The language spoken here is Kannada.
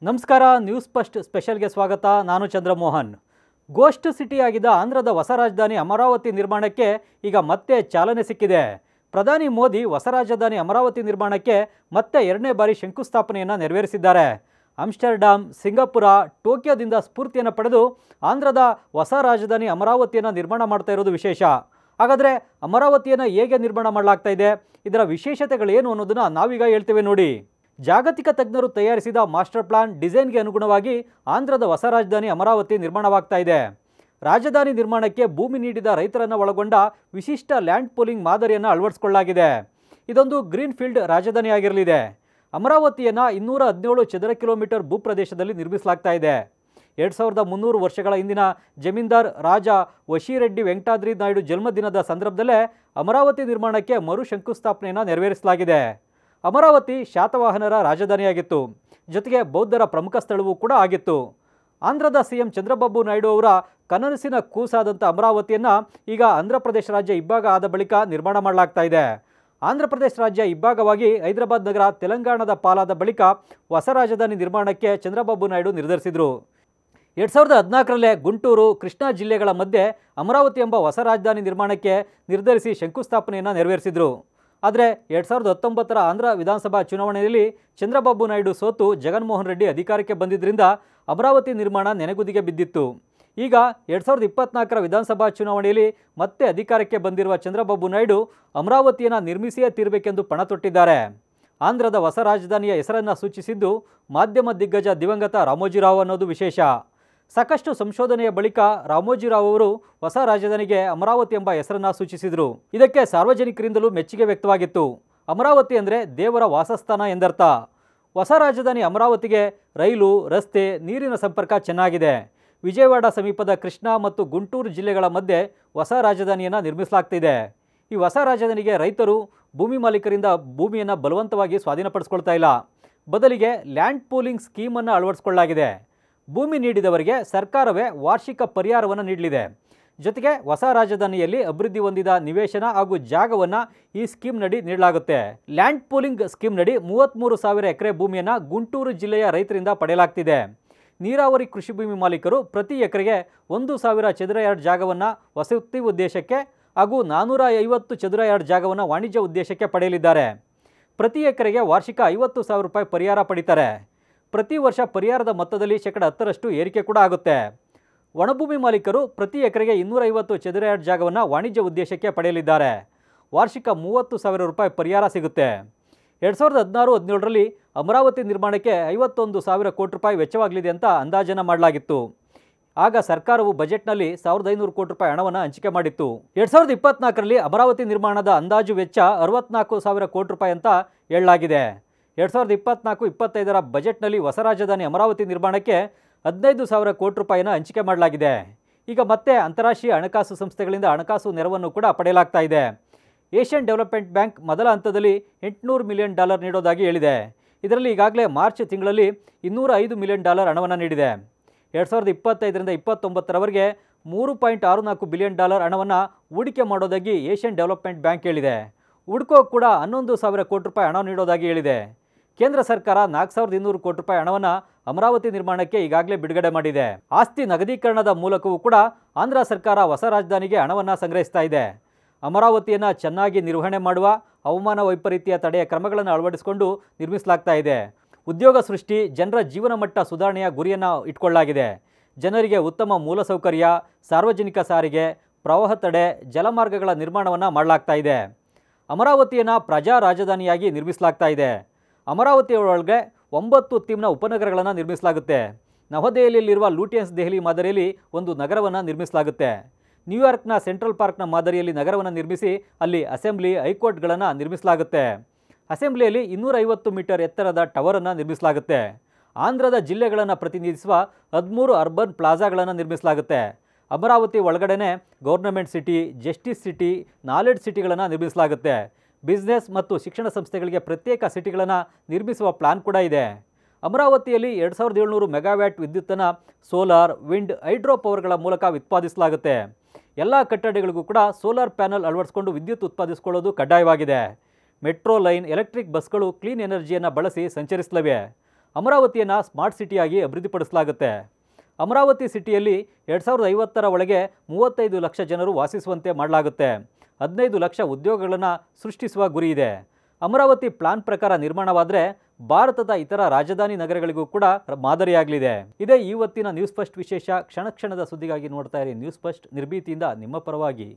ನಮಸ್ಕಾರ. ನ್ಯೂಸ್ ಫಸ್ಟ್ ಸ್ಪೆಷಲ್ಗೆ ಸ್ವಾಗತ. ನಾನು ಚಂದ್ರಮೋಹನ್. ಗೋಸ್ಟ್ ಸಿಟಿಯಾಗಿದ್ದ ಆಂಧ್ರದ ಹೊಸ ರಾಜಧಾನಿ ಅಮರಾವತಿ ನಿರ್ಮಾಣಕ್ಕೆ ಈಗ ಮತ್ತೆ ಚಾಲನೆ ಸಿಕ್ಕಿದೆ. ಪ್ರಧಾನಿ ಮೋದಿ ಹೊಸ ರಾಜಧಾನಿ ಅಮರಾವತಿ ನಿರ್ಮಾಣಕ್ಕೆ ಮತ್ತೆ ಎರಡನೇ ಬಾರಿ ಶಂಕುಸ್ಥಾಪನೆಯನ್ನು ನೆರವೇರಿಸಿದ್ದಾರೆ. ಆಮ್ಸ್ಟರ್ಡ್ಯಾಮ್, ಸಿಂಗಾಪುರ, ಟೋಕಿಯೋದಿಂದ ಸ್ಫೂರ್ತಿಯನ್ನು ಪಡೆದು ಆಂಧ್ರದ ಹೊಸ ರಾಜಧಾನಿ ಅಮರಾವತಿಯನ್ನು ನಿರ್ಮಾಣ ಮಾಡ್ತಾ ಇರೋದು ವಿಶೇಷ. ಹಾಗಾದರೆ ಅಮರಾವತಿಯನ್ನು ಹೇಗೆ ನಿರ್ಮಾಣ ಮಾಡಲಾಗ್ತಾ ಇದೆ, ಇದರ ವಿಶೇಷತೆಗಳೇನು ಅನ್ನೋದನ್ನು ನಾವೀಗ ಹೇಳ್ತೇವೆ ನೋಡಿ. ಜಾಗತಿಕ ತಜ್ಞರು ತಯಾರಿಸಿದ ಮಾಸ್ಟರ್ ಪ್ಲಾನ್ ಡಿಸೈನ್ಗೆ ಅನುಗುಣವಾಗಿ ಆಂಧ್ರದ ಹೊಸ ರಾಜಧಾನಿ ಅಮರಾವತಿ ನಿರ್ಮಾಣವಾಗ್ತಾ ಇದೆ. ರಾಜಧಾನಿ ನಿರ್ಮಾಣಕ್ಕೆ ಭೂಮಿ ನೀಡಿದ ರೈತರನ್ನು ಒಳಗೊಂಡ ವಿಶಿಷ್ಟ ಲ್ಯಾಂಡ್ ಪೂಲಿಂಗ್ ಮಾದರಿಯನ್ನು ಅಳವಡಿಸಿಕೊಳ್ಳಲಾಗಿದೆ. ಇದೊಂದು ಗ್ರೀನ್ ಫೀಲ್ಡ್ ರಾಜಧಾನಿಯಾಗಿರಲಿದೆ. ಅಮರಾವತಿಯನ್ನು 217 ಚದರ ಕಿಲೋಮೀಟರ್ ಭೂಪ್ರದೇಶದಲ್ಲಿ ನಿರ್ಮಿಸಲಾಗ್ತಾ ಇದೆ. 2300 ವರ್ಷಗಳ ಹಿಂದಿನ ಜಮೀನ್ದಾರ್ ರಾಜ ವಶಿರೆಡ್ಡಿ ವೆಂಕಟಾದ್ರಿ ನಾಯ್ಡು ಜನ್ಮದಿನದ ಸಂದರ್ಭದಲ್ಲೇ ಅಮರಾವತಿ ನಿರ್ಮಾಣಕ್ಕೆ ಮರು ಶಂಕುಸ್ಥಾಪನೆಯನ್ನು ನೆರವೇರಿಸಲಾಗಿದೆ. ಅಮರಾವತಿ ಶಾತವಾಹನರ ರಾಜಧಾನಿಯಾಗಿತ್ತು, ಜೊತೆಗೆ ಬೌದ್ಧರ ಪ್ರಮುಖ ಸ್ಥಳವೂ ಕೂಡ ಆಗಿತ್ತು. ಆಂಧ್ರದ ಸಿಎಂ ಚಂದ್ರಬಾಬು ನಾಯ್ಡು ಅವರ ಕನಸಿನ ಕೂಸಾದಂಥ ಅಮರಾವತಿಯನ್ನು ಈಗ ಆಂಧ್ರ ಪ್ರದೇಶ ರಾಜ್ಯ ಇಬ್ಬಾಗ ಆದ ಬಳಿಕ ನಿರ್ಮಾಣ ಮಾಡಲಾಗ್ತಾ ಇದೆ. ಆಂಧ್ರ ಪ್ರದೇಶ ರಾಜ್ಯ ಇಬ್ಬಾಗವಾಗಿ ಹೈದರಾಬಾದ್ ನಗರ ತೆಲಂಗಾಣದ ಪಾಲಾದ ಬಳಿಕ ಹೊಸ ರಾಜಧಾನಿ ನಿರ್ಮಾಣಕ್ಕೆ ಚಂದ್ರಬಾಬು ನಾಯ್ಡು ನಿರ್ಧರಿಸಿದರು. 2014ರಲ್ಲೇ ಗುಂಟೂರು, ಕೃಷ್ಣಾ ಜಿಲ್ಲೆಗಳ ಮಧ್ಯೆ ಅಮರಾವತಿ ಎಂಬ ಹೊಸ ರಾಜಧಾನಿ ನಿರ್ಮಾಣಕ್ಕೆ ನಿರ್ಧರಿಸಿ ಶಂಕುಸ್ಥಾಪನೆಯನ್ನು ನೆರವೇರಿಸಿದರು. ಆದರೆ 2019ರ ಆಂಧ್ರ ವಿಧಾನಸಭಾ ಚುನಾವಣೆಯಲ್ಲಿ ಚಂದ್ರಬಾಬು ನಾಯ್ಡು ಸೋತು ಜಗನ್ಮೋಹನ್ ರೆಡ್ಡಿ ಅಧಿಕಾರಕ್ಕೆ ಬಂದಿದ್ದರಿಂದ ಅಮರಾವತಿ ನಿರ್ಮಾಣ ನೆನೆಗುದಿಗೆ ಬಿದ್ದಿತ್ತು. ಈಗ 2024ರ ವಿಧಾನಸಭಾ ಚುನಾವಣೆಯಲ್ಲಿ ಮತ್ತೆ ಅಧಿಕಾರಕ್ಕೆ ಬಂದಿರುವ ಚಂದ್ರಬಾಬು ನಾಯ್ಡು ಅಮರಾವತಿಯನ್ನು ನಿರ್ಮಿಸಿಯೇ ತೀರಬೇಕೆಂದು ಪಣ ತೊಟ್ಟಿದ್ದಾರೆ. ಆಂಧ್ರದ ಹೊಸ ರಾಜಧಾನಿಯ ಹೆಸರನ್ನು ಸೂಚಿಸಿದ್ದು ಮಾಧ್ಯಮ ದಿಗ್ಗಜ ದಿವಂಗತ ರಾಮೋಜಿರಾವ್ ಅನ್ನೋದು ವಿಶೇಷ. ಸಾಕಷ್ಟು ಸಂಶೋಧನೆಯ ಬಳಿಕ ರಾಮೋಜಿರಾವ್ ಅವರು ಹೊಸ ರಾಜಧಾನಿಗೆ ಅಮರಾವತಿ ಎಂಬ ಹೆಸರನ್ನು ಸೂಚಿಸಿದರು. ಇದಕ್ಕೆ ಸಾರ್ವಜನಿಕರಿಂದಲೂ ಮೆಚ್ಚುಗೆ ವ್ಯಕ್ತವಾಗಿತ್ತು. ಅಮರಾವತಿ ಅಂದರೆ ದೇವರ ವಾಸಸ್ಥಾನ ಎಂದರ್ಥ. ಹೊಸ ರಾಜಧಾನಿ ಅಮರಾವತಿಗೆ ರೈಲು, ರಸ್ತೆ, ನೀರಿನ ಸಂಪರ್ಕ ಚೆನ್ನಾಗಿದೆ. ವಿಜಯವಾಡ ಸಮೀಪದ ಕೃಷ್ಣಾ ಮತ್ತು ಗುಂಟೂರು ಜಿಲ್ಲೆಗಳ ಮಧ್ಯೆ ಹೊಸ ರಾಜಧಾನಿಯನ್ನು ನಿರ್ಮಿಸಲಾಗ್ತಿದೆ. ಈ ಹೊಸ ರಾಜಧಾನಿಗೆ ರೈತರು ಭೂಮಿ ಮಾಲೀಕರಿಂದ ಭೂಮಿಯನ್ನು ಬಲವಂತವಾಗಿ ಸ್ವಾಧೀನಪಡಿಸ್ಕೊಳ್ತಾ ಇಲ್ಲ, ಬದಲಿಗೆ ಲ್ಯಾಂಡ್ ಪೂಲಿಂಗ್ ಸ್ಕೀಮನ್ನು ಅಳವಡಿಸಿಕೊಳ್ಳಲಾಗಿದೆ. ಭೂಮಿ ನೀಡಿದವರಿಗೆ ಸರ್ಕಾರವೇ ವಾರ್ಷಿಕ ಪರಿಹಾರವನ್ನು ನೀಡಲಿದೆ. ಜೊತೆಗೆ ಹೊಸ ರಾಜಧಾನಿಯಲ್ಲಿ ಅಭಿವೃದ್ಧಿ ಹೊಂದಿದ ನಿವೇಶನ ಹಾಗೂ ಜಾಗವನ್ನು ಈ ಸ್ಕೀಮ್ನಡಿ ನೀಡಲಾಗುತ್ತೆ. ಲ್ಯಾಂಡ್ ಪೂಲಿಂಗ್ ಸ್ಕೀಮ್ನಡಿ 33,000 ಎಕರೆ ಭೂಮಿಯನ್ನು ಗುಂಟೂರು ಜಿಲ್ಲೆಯ ರೈತರಿಂದ ಪಡೆಯಲಾಗ್ತಿದೆ. ನೀರಾವರಿ ಕೃಷಿ ಭೂಮಿ ಮಾಲೀಕರು ಪ್ರತಿ ಎಕರೆಗೆ 1,000 ಚದರ ಯಾರ್ಡ್ ಜಾಗವನ್ನು ವಸತಿ ಉದ್ದೇಶಕ್ಕೆ ಹಾಗೂ 450 ಚದರ ಯಾರ್ಡ್ ಜಾಗವನ್ನು ವಾಣಿಜ್ಯ ಉದ್ದೇಶಕ್ಕೆ ಪಡೆಯಲಿದ್ದಾರೆ. ಪ್ರತಿ ಎಕರೆಗೆ ವಾರ್ಷಿಕ 50,000 ರೂಪಾಯಿ ಪರಿಹಾರ ಪಡಿತಾರೆ. ಪ್ರತಿ ವರ್ಷ ಪರಿಹಾರದ ಮೊತ್ತದಲ್ಲಿ 10% ಏರಿಕೆ ಕೂಡ ಆಗುತ್ತೆ. ಒಣಭೂಮಿ ಮಾಲೀಕರು ಪ್ರತಿ ಎಕರೆಗೆ 250 ಚದರ ಯಾರ್ಡ್ ಜಾಗವನ್ನು ವಾಣಿಜ್ಯ ಉದ್ದೇಶಕ್ಕೆ ಪಡೆಯಲಿದ್ದಾರೆ. ವಾರ್ಷಿಕ 30,000 ರೂಪಾಯಿ ಪರಿಹಾರ ಸಿಗುತ್ತೆ. 2016-17ರಲ್ಲಿ ಅಮರಾವತಿ ನಿರ್ಮಾಣಕ್ಕೆ 51,000 ಕೋಟಿ ರೂಪಾಯಿ ವೆಚ್ಚವಾಗಲಿದೆ ಅಂತ ಅಂದಾಜನ್ನು ಮಾಡಲಾಗಿತ್ತು. ಆಗ ಸರ್ಕಾರವು ಬಜೆಟ್ನಲ್ಲಿ 1,500 ಕೋಟಿ ರೂಪಾಯಿ ಹಣವನ್ನು ಹಂಚಿಕೆ ಮಾಡಿತ್ತು. 2024ರಲ್ಲಿ ಅಮರಾವತಿ ನಿರ್ಮಾಣದ ಅಂದಾಜು ವೆಚ್ಚ 64,000 ಕೋಟಿ ರೂಪಾಯಿ ಅಂತ ಹೇಳಲಾಗಿದೆ. 2024-25ರ ಬಜೆಟ್ನಲ್ಲಿ ಹೊಸ ರಾಜಧಾನಿ ಅಮರಾವತಿ ನಿರ್ಮಾಣಕ್ಕೆ 15,000 ಕೋಟಿ ರೂಪಾಯಿನ ಹಂಚಿಕೆ ಮಾಡಲಾಗಿದೆ. ಈಗ ಮತ್ತೆ ಅಂತಾರಾಷ್ಟ್ರೀಯ ಹಣಕಾಸು ಸಂಸ್ಥೆಗಳಿಂದ ಹಣಕಾಸು ನೆರವನ್ನು ಕೂಡ ಪಡೆಯಲಾಗ್ತಾ ಇದೆ. ಏಷ್ಯನ್ ಡೆವಲಪ್ಮೆಂಟ್ ಬ್ಯಾಂಕ್ ಮೊದಲ ಹಂತದಲ್ಲಿ $800 ಮಿಲಿಯನ್ ನೀಡೋದಾಗಿ ಹೇಳಿದೆ. ಇದರಲ್ಲಿ ಈಗಾಗಲೇ ಮಾರ್ಚ್ ತಿಂಗಳಲ್ಲಿ $205 ಮಿಲಿಯನ್ ಹಣವನ್ನು ನೀಡಿದೆ. 2025ರಿಂದ 29ರವರೆಗೆ $3.64 ಬಿಲಿಯನ್ ಹಣವನ್ನು ಹೂಡಿಕೆ ಮಾಡೋದಾಗಿ ಏಷ್ಯನ್ ಡೆವಲಪ್ಮೆಂಟ್ ಬ್ಯಾಂಕ್ ಹೇಳಿದೆ. ಹುಡ್ಕೋ ಕೂಡ 11,000 ಕೋಟಿ ರೂಪಾಯಿ ಹಣ ನೀಡೋದಾಗಿ ಹೇಳಿದೆ. ಕೇಂದ್ರ ಸರ್ಕಾರ 4,200 ಕೋಟಿ ರೂಪಾಯಿ ಹಣವನ್ನು ಅಮರಾವತಿ ನಿರ್ಮಾಣಕ್ಕೆ ಈಗಾಗಲೇ ಬಿಡುಗಡೆ ಮಾಡಿದೆ. ಆಸ್ತಿ ನಗದೀಕರಣದ ಮೂಲಕವೂ ಕೂಡ ಆಂಧ್ರ ಸರ್ಕಾರ ಹೊಸ ರಾಜಧಾನಿಗೆ ಹಣವನ್ನು ಸಂಗ್ರಹಿಸ್ತಾ ಇದೆ. ಅಮರಾವತಿಯನ್ನು ಚೆನ್ನಾಗಿ ನಿರ್ವಹಣೆ ಮಾಡುವ, ಹವಾಮಾನ ವೈಪರೀತ್ಯ ತಡೆಯ ಕ್ರಮಗಳನ್ನು ಅಳವಡಿಸಿಕೊಂಡು ನಿರ್ಮಿಸಲಾಗ್ತಾ ಇದೆ. ಉದ್ಯೋಗ ಸೃಷ್ಟಿ, ಜನರ ಜೀವನ ಮಟ್ಟ ಸುಧಾರಣೆಯ ಗುರಿಯನ್ನು ಇಟ್ಕೊಳ್ಳಲಾಗಿದೆ. ಜನರಿಗೆ ಉತ್ತಮ ಮೂಲಸೌಕರ್ಯ, ಸಾರ್ವಜನಿಕ ಸಾರಿಗೆ, ಪ್ರವಾಹ ತಡೆ, ಜಲಮಾರ್ಗಗಳ ನಿರ್ಮಾಣವನ್ನು ಮಾಡಲಾಗ್ತಾ ಇದೆ. ಅಮರಾವತಿಯನ್ನು ಪ್ರಜಾ ರಾಜಧಾನಿಯಾಗಿ ನಿರ್ಮಿಸಲಾಗ್ತಾ ಇದೆ. ಅಮರಾವತಿಯೊಳಗೆ 9 ಥೀಮ್ನ ಉಪನಗರಗಳನ್ನು ನಿರ್ಮಿಸಲಾಗುತ್ತೆ. ನವದೆಹಲಿಯಲ್ಲಿರುವ ಲೂಟಿಯನ್ಸ್ ದೆಹಲಿ ಮಾದರಿಯಲ್ಲಿ ಒಂದು ನಗರವನ್ನು ನಿರ್ಮಿಸಲಾಗುತ್ತೆ. ನ್ಯೂಯಾರ್ಕ್ನ ಸೆಂಟ್ರಲ್ ಪಾರ್ಕ್ನ ಮಾದರಿಯಲ್ಲಿ ನಗರವನ್ನು ನಿರ್ಮಿಸಿ ಅಲ್ಲಿ ಅಸೆಂಬ್ಲಿ, ಹೈಕೋರ್ಟ್ಗಳನ್ನು ನಿರ್ಮಿಸಲಾಗುತ್ತೆ. ಅಸೆಂಬ್ಲಿಯಲ್ಲಿ 250 ಮೀಟರ್ ಎತ್ತರದ ಟವರನ್ನು ನಿರ್ಮಿಸಲಾಗುತ್ತೆ. ಆಂಧ್ರದ ಜಿಲ್ಲೆಗಳನ್ನು ಪ್ರತಿನಿಧಿಸುವ 13 ಅರ್ಬನ್ ಪ್ಲಾಜಾಗಳನ್ನು ನಿರ್ಮಿಸಲಾಗುತ್ತೆ. ಅಮರಾವತಿ ಒಳಗಡೆನೆ government city, justice city, knowledge ಸಿಟಿಗಳನ್ನು ನಿರ್ಮಿಸಲಾಗುತ್ತೆ. ಬಿಸ್ನೆಸ್ ಮತ್ತು ಶಿಕ್ಷಣ ಸಂಸ್ಥೆಗಳಿಗೆ ಪ್ರತ್ಯೇಕ ಸಿಟಿಗಳನ್ನು ನಿರ್ಮಿಸುವ ಪ್ಲಾನ್ ಕೂಡ ಇದೆ. ಅಮರಾವತಿಯಲ್ಲಿ 2,700 ಮೆಗಾವ್ಯಾಟ್ ವಿದ್ಯುತ್ತನ್ನು ಸೋಲಾರ್, ವಿಂಡ್, ಹೈಡ್ರೋ ಪವರ್ಗಳ ಮೂಲಕ ಉತ್ಪಾದಿಸಲಾಗುತ್ತೆ. ಎಲ್ಲ ಕಟ್ಟಡಗಳಿಗೂ ಕೂಡ ಸೋಲಾರ್ ಪ್ಯಾನಲ್ ಅಳವಡಿಸಿಕೊಂಡು ವಿದ್ಯುತ್ ಉತ್ಪಾದಿಸಿಕೊಳ್ಳೋದು ಕಡ್ಡಾಯವಾಗಿದೆ. ಮೆಟ್ರೋ ಲೈನ್, ಎಲೆಕ್ಟ್ರಿಕ್ ಬಸ್ಗಳು ಕ್ಲೀನ್ ಎನರ್ಜಿಯನ್ನು ಬಳಸಿ ಸಂಚರಿಸಲಿವೆ. ಅಮರಾವತಿಯನ್ನು ಸ್ಮಾರ್ಟ್ ಸಿಟಿಯಾಗಿ ಅಭಿವೃದ್ಧಿಪಡಿಸಲಾಗುತ್ತೆ. ಅಮರಾವತಿ ಸಿಟಿಯಲ್ಲಿ 2050ರ ಒಳಗೆ 35 ಲಕ್ಷ ಜನರು ವಾಸಿಸುವಂತೆ ಮಾಡಲಾಗುತ್ತೆ. 15 ಲಕ್ಷ ಉದ್ಯೋಗಗಳನ್ನು ಸೃಷ್ಟಿಸುವ ಗುರಿ ಇದೆ. ಅಮರಾವತಿ ಪ್ಲಾನ್ ಪ್ರಕಾರ ನಿರ್ಮಾಣವಾದರೆ ಭಾರತದ ಇತರ ರಾಜಧಾನಿ ನಗರಗಳಿಗೂ ಕೂಡ ಮಾದರಿಯಾಗಲಿದೆ. ಇದೇ ಇವತ್ತಿನ ನ್ಯೂಸ್ ಫಸ್ಟ್ ವಿಶೇಷ. ಕ್ಷಣ ಕ್ಷಣದ ಸುದ್ದಿಗಾಗಿ ನೋಡ್ತಾ ಇರಿ ನ್ಯೂಸ್ ಫಸ್ಟ್, ನಿರ್ಭೀತಿಯಿಂದ ನಿಮ್ಮ ಪರವಾಗಿ.